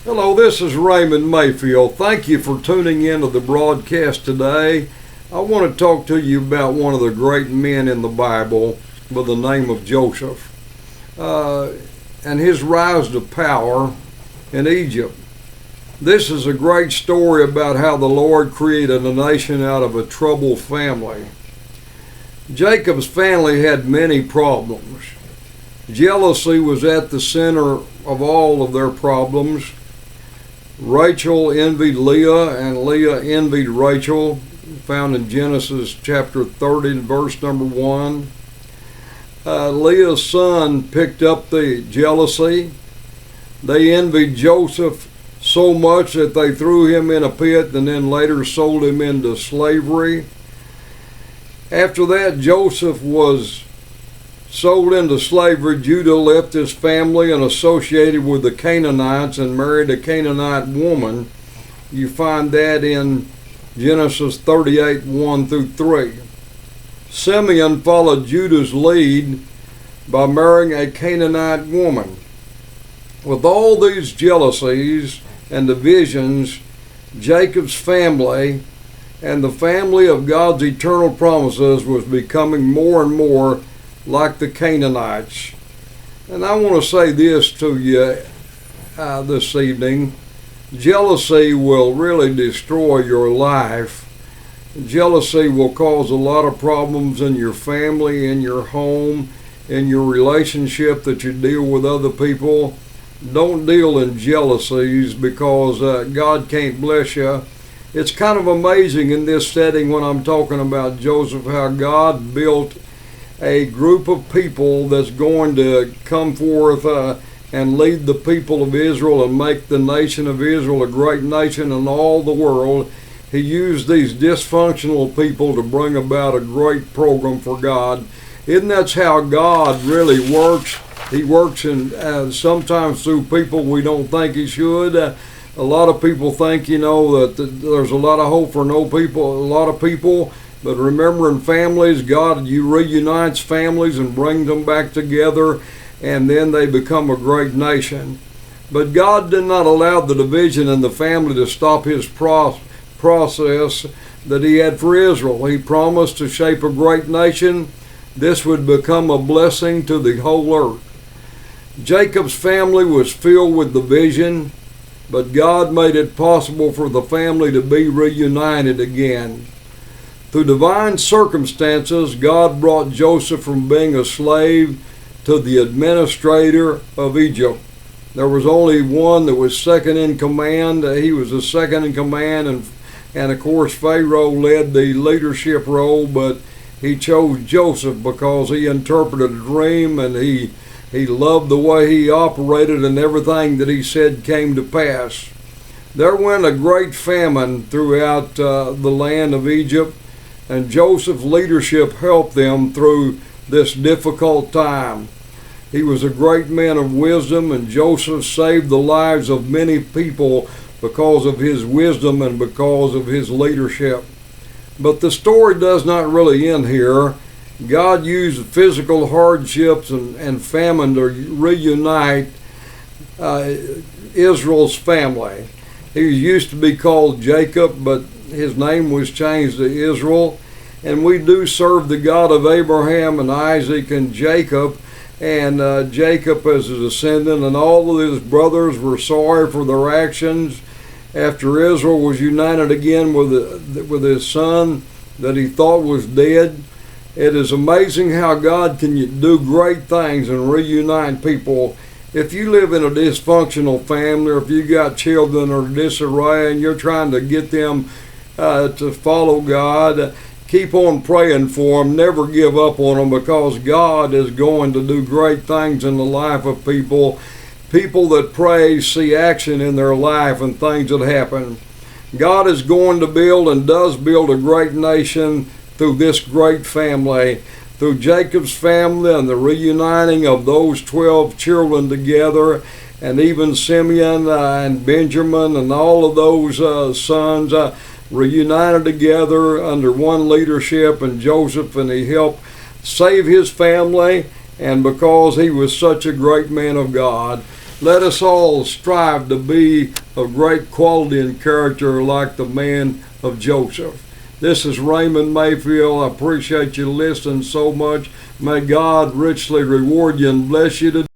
Hello, this is Mayfield. Thank you for tuning in to the broadcast today. I want to talk to you about one of the great men in the Bible by the name of Joseph and his rise to power in Egypt. This is a great story about how the Lord created a nation out of a troubled family. Jacob's family had many problems. Jealousy was at the center of all of their problems. Rachel envied Leah, and Leah envied Rachel, found in Genesis chapter 30, verse number 1. Leah's son picked up the jealousy. They envied Joseph so much that they threw him in a pit and then later sold him into slavery. After that, Joseph was sold into slavery. Judah left his family and associated with the Canaanites and married a Canaanite woman. You find that in Genesis 38, 1 through 3. Simeon followed Judah's lead by marrying a Canaanite woman. With all these jealousies and divisions, Jacob's family and the family of God's eternal promises was becoming more and more like the Canaanites. And I want to say this to you this evening. Jealousy will really destroy your life. Jealousy will cause a lot of problems in your family, in your home, in your relationship that you deal with other people. Don't deal in jealousies because God can't bless you. It's kind of amazing in this setting when I'm talking about Joseph, how God built a group of people that's going to come forth and lead the people of Israel and make the nation of Israel a great nation in all the world. He used these dysfunctional people to bring about a great program for God. Isn't that how God really works? He works in sometimes through people we don't think he should. A lot of people think, that there's a lot of hope for a lot of people. But remember, in families, God reunites families and brings them back together, and then they become a great nation. But God did not allow the division in the family to stop his process that he had for Israel. He promised to shape a great nation. This would become a blessing to the whole earth. Jacob's family was filled with division, but God made it possible for the family to be reunited again. Through divine circumstances, God brought Joseph from being a slave to the administrator of Egypt. There was only one that was second in command. He was the second in command, and of course Pharaoh led the leadership role, but he chose Joseph because he interpreted a dream and he loved the way he operated, and everything that he said came to pass. There went a great famine throughout the land of Egypt, and Joseph's leadership helped them through this difficult time. He was a great man of wisdom, and Joseph saved the lives of many people because of his wisdom and because of his leadership. But the story does not really end here. God used physical hardships and famine to reunite Israel's family. He used to be called Jacob, but his name was changed to Israel. And we do serve the God of Abraham and Isaac and Jacob. And Jacob as a descendant, and all of his brothers were sorry for their actions after Israel was united again with his son that he thought was dead. It is amazing how God can do great things and reunite people. If you live in a dysfunctional family, or if you got children that are disarray and you're trying to get them to follow God, keep on praying for them. Never give up on them, because God is going to do great things in the life of people. People that pray see action in their life and things that happen. God is going to build and does build a great nation through this great family, through Jacob's family and the reuniting of those 12 children together, and even Simeon and Benjamin and all of those sons reunited together under one leadership, and Joseph, and he helped save his family, and because he was such a great man of God. Let us all strive to be of great quality and character like the man of Joseph. This is Raymond Mayfield. I appreciate you listening so much. May God richly reward you and bless you today.